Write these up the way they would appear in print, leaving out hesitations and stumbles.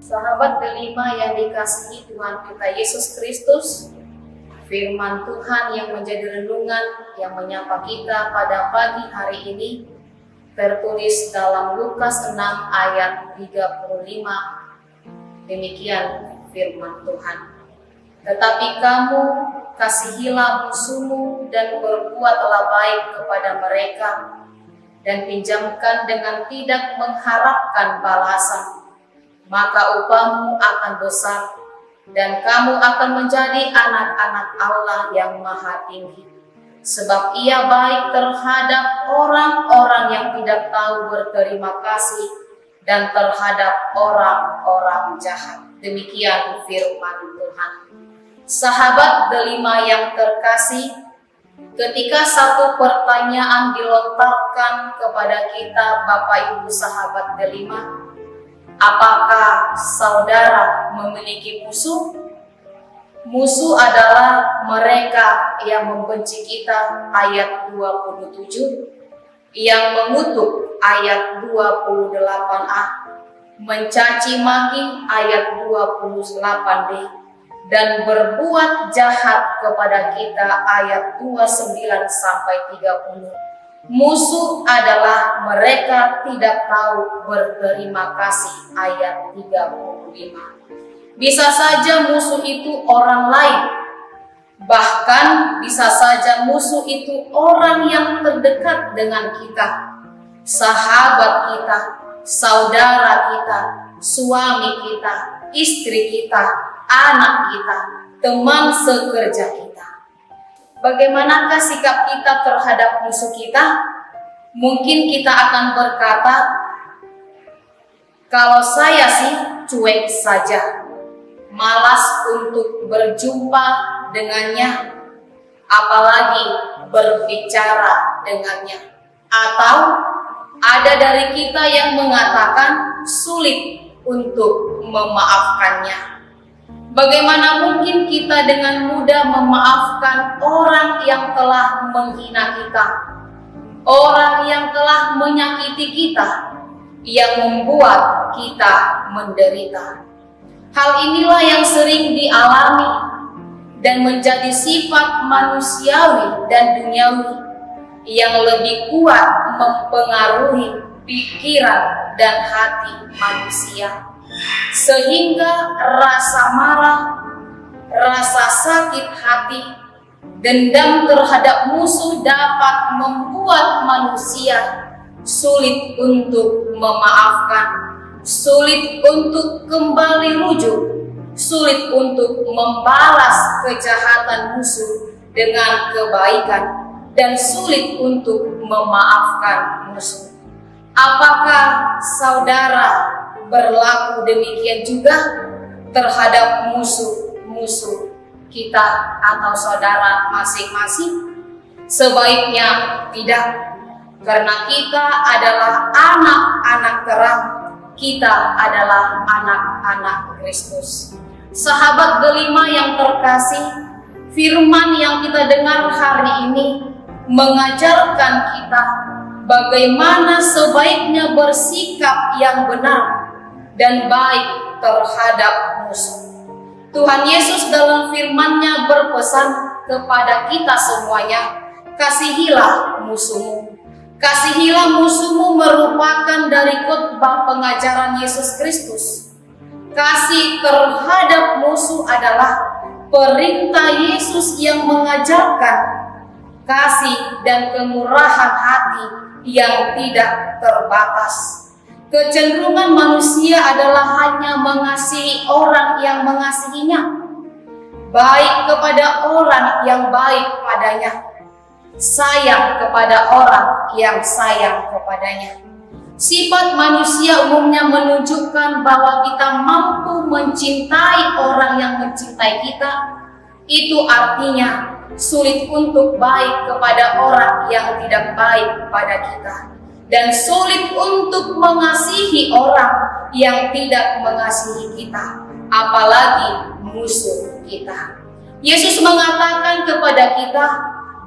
Sahabat kelima yang dikasihi Tuhan kita Yesus Kristus, firman Tuhan yang menjadi renungan yang menyapa kita pada pagi hari ini tertulis dalam Lukas 6 ayat 35. Demikian firman Tuhan. Tetapi kamu kasihilah musuhmu dan berbuatlah baik kepada mereka, dan pinjamkan dengan tidak mengharapkan balasan. Maka upahmu akan besar, dan kamu akan menjadi anak-anak Allah yang Maha Tinggi. Sebab Ia baik terhadap orang-orang yang tidak tahu berterima kasih dan terhadap orang-orang jahat. Demikian firman Tuhan. Sahabat delima yang terkasih, ketika satu pertanyaan dilontarkan kepada kita Bapak Ibu sahabat delima, apakah saudara memiliki musuh? Musuh adalah mereka yang membenci kita, ayat 27, yang mengutuk, ayat 28a, mencaci maki, ayat 28b, dan berbuat jahat kepada kita, ayat 29-30. Musuh adalah mereka tidak tahu berterima kasih, ayat 35. Bisa saja musuh itu orang lain, bahkan bisa saja musuh itu orang yang terdekat dengan kita, sahabat kita, saudara kita, suami kita, istri kita, anak kita, teman sekerja kita. Bagaimanakah sikap kita terhadap musuh kita? Mungkin kita akan berkata, kalau saya sih cuek saja, malas untuk berjumpa dengannya, apalagi berbicara dengannya. Atau ada dari kita yang mengatakan sulit untuk memaafkannya. Bagaimana mungkin kita dengan mudah memaafkan orang yang telah menghina kita, orang yang telah menyakiti kita, yang membuat kita menderita? Hal inilah yang sering dialami dan menjadi sifat manusiawi dan duniawi yang lebih kuat mempengaruhi pikiran dan hati manusia. Sehingga rasa marah, rasa sakit hati, dendam terhadap musuh dapat membuat manusia sulit untuk memaafkan, sulit untuk kembali rujuk, sulit untuk membalas kejahatan musuh dengan kebaikan, dan sulit untuk memaafkan musuh. Apakah saudara berlaku demikian juga terhadap musuh-musuh kita atau saudara masing-masing? Sebaiknya tidak, karena kita adalah anak-anak terang, kita adalah anak-anak Kristus. Sahabat delima yang terkasih, firman yang kita dengar hari ini mengajarkan kita bagaimana sebaiknya bersikap yang benar dan baik terhadap musuh. Tuhan Yesus dalam firman-Nya berpesan kepada kita semuanya, kasihilah musuhmu. Kasihilah musuhmu merupakan dari khotbah pengajaran Yesus Kristus. Kasih terhadap musuh adalah perintah Yesus yang mengajarkan kasih dan kemurahan hati yang tidak terbatas. Kecenderungan manusia adalah hanya mengasihi orang yang mengasihinya, baik kepada orang yang baik padanya, sayang kepada orang yang sayang kepadanya. Sifat manusia umumnya menunjukkan bahwa kita mampu mencintai orang yang mencintai kita. Itu artinya sulit untuk baik kepada orang yang tidak baik pada kita, dan sulit untuk mengasihi orang yang tidak mengasihi kita, apalagi musuh kita. Yesus mengatakan kepada kita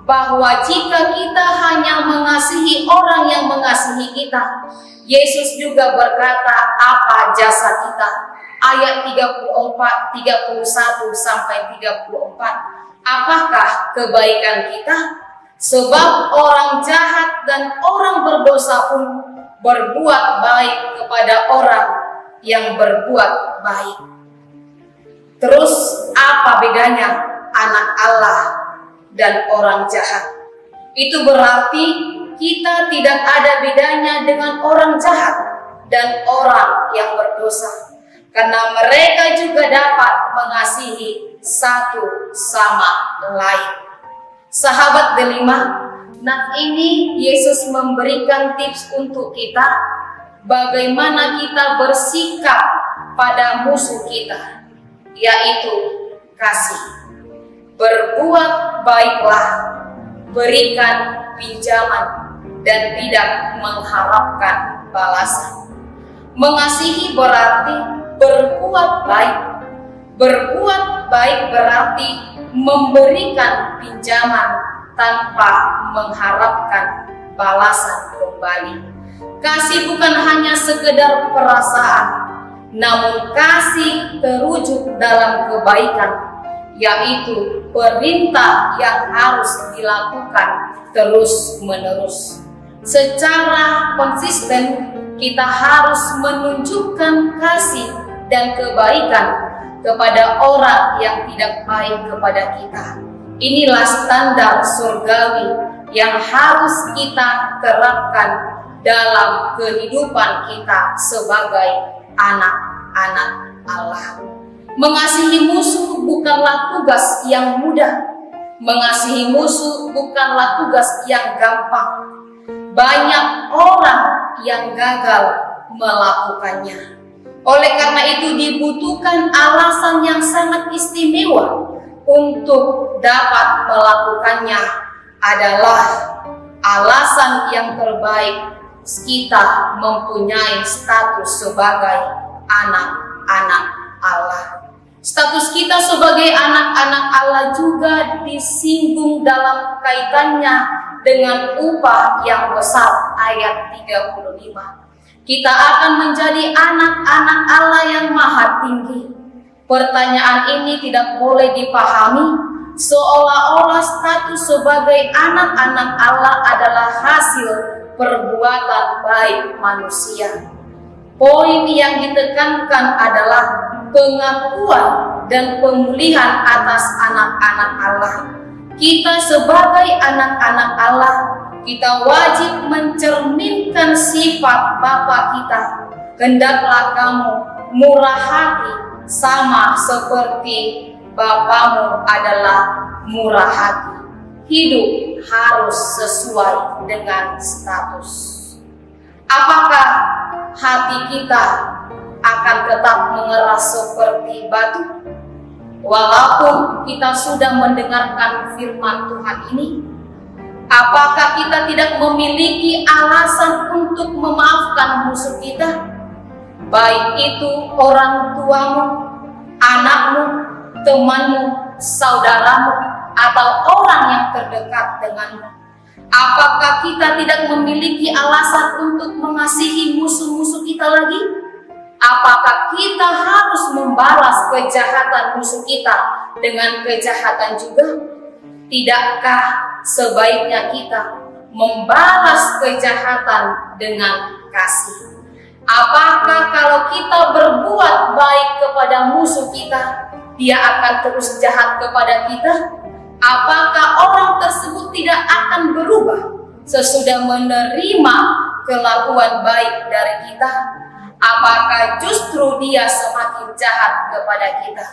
bahwa jika kita hanya mengasihi orang yang mengasihi mengasihi kita. Yesus juga berkata apa jasa kita. Ayat 31 sampai 34. Apakah kebaikan kita? Sebab orang jahat dan orang berdosa pun berbuat baik kepada orang yang berbuat baik. Terus apa bedanya anak Allah dan orang jahat? Itu berarti kita tidak ada bedanya dengan orang jahat dan orang yang berdosa. Karena mereka juga dapat mengasihi satu sama lain. Sahabat delima, nah ini Yesus memberikan tips untuk kita bagaimana kita bersikap pada musuh kita, yaitu kasih. Berbuat baiklah, berikan pinjaman, dan tidak mengharapkan balasan. Mengasihi berarti berbuat baik. Berbuat baik berarti memberikan pinjaman tanpa mengharapkan balasan kembali. Kasih bukan hanya sekedar perasaan, namun kasih terujuk dalam kebaikan, yaitu perintah yang harus dilakukan terus-menerus. Secara konsisten, kita harus menunjukkan kasih dan kebaikan kepada orang yang tidak baik kepada kita. Inilah standar surgawi yang harus kita terapkan dalam kehidupan kita sebagai anak-anak Allah. Mengasihi musuh bukanlah tugas yang mudah. Mengasihi musuh bukanlah tugas yang gampang. Banyak orang yang gagal melakukannya. Oleh karena itu dibutuhkan alasan yang sangat istimewa untuk dapat melakukannya, adalah alasan yang terbaik kita mempunyai status sebagai anak-anak Allah. Status kita sebagai anak-anak Allah juga disinggung dalam kaitannya dengan upah yang besar, ayat 35. Kita akan menjadi anak-anak Allah yang maha tinggi. Pertanyaan ini tidak boleh dipahami seolah-olah status sebagai anak-anak Allah adalah hasil perbuatan baik manusia. Poin yang ditekankan adalah pengakuan dan pemulihan atas anak-anak Allah. Kita sebagai anak-anak Allah, kita wajib mencerminkan sifat Bapa kita. Hendaklah kamu murah hati sama seperti Bapamu adalah murah hati. Hidup harus sesuai dengan status. Apakah hati kita akan tetap mengeras seperti batu? Walaupun kita sudah mendengarkan firman Tuhan ini, apakah kita tidak memiliki alasan untuk memaafkan musuh kita? Baik itu orang tuamu, anakmu, temanmu, saudaramu, atau orang yang terdekat denganmu. Apakah kita tidak memiliki alasan untuk mengasihi musuh-musuh kita lagi? Apakah kita harus membalas kejahatan musuh kita dengan kejahatan juga? Tidakkah sebaiknya kita membalas kejahatan dengan kasih? Apakah kalau kita berbuat baik kepada musuh kita, dia akan terus jahat kepada kita? Apakah orang tersebut tidak akan berubah sesudah menerima kelakuan baik dari kita? Apakah justru dia semakin jahat kepada kita?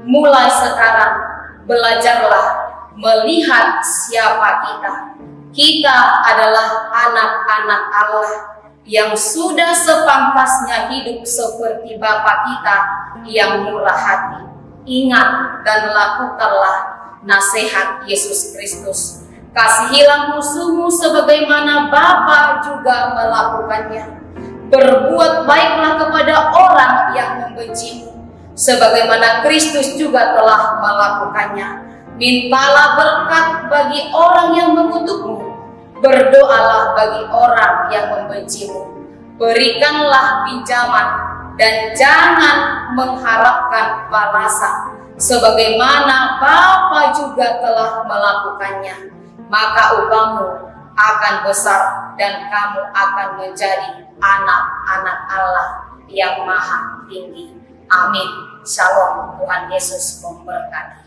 Mulai sekarang, belajarlah melihat siapa kita. Kita adalah anak-anak Allah yang sudah sepantasnya hidup seperti Bapa kita yang murah hati. Ingat dan lakukanlah nasihat Yesus Kristus. Kasihilah musuhmu sebagaimana Bapa juga melakukannya. Berbuat baiklah kepada orang yang membencimu, sebagaimana Kristus juga telah melakukannya. Mintalah berkat bagi orang yang mengutukmu. Berdoalah bagi orang yang membencimu. Berikanlah pinjaman dan jangan mengharapkan balasan, sebagaimana Bapa juga telah melakukannya. Maka upahmu akan besar dan kamu akan menjadi anak-anak Allah yang Maha Tinggi. Amin. Shalom. Tuhan Yesus memberkati.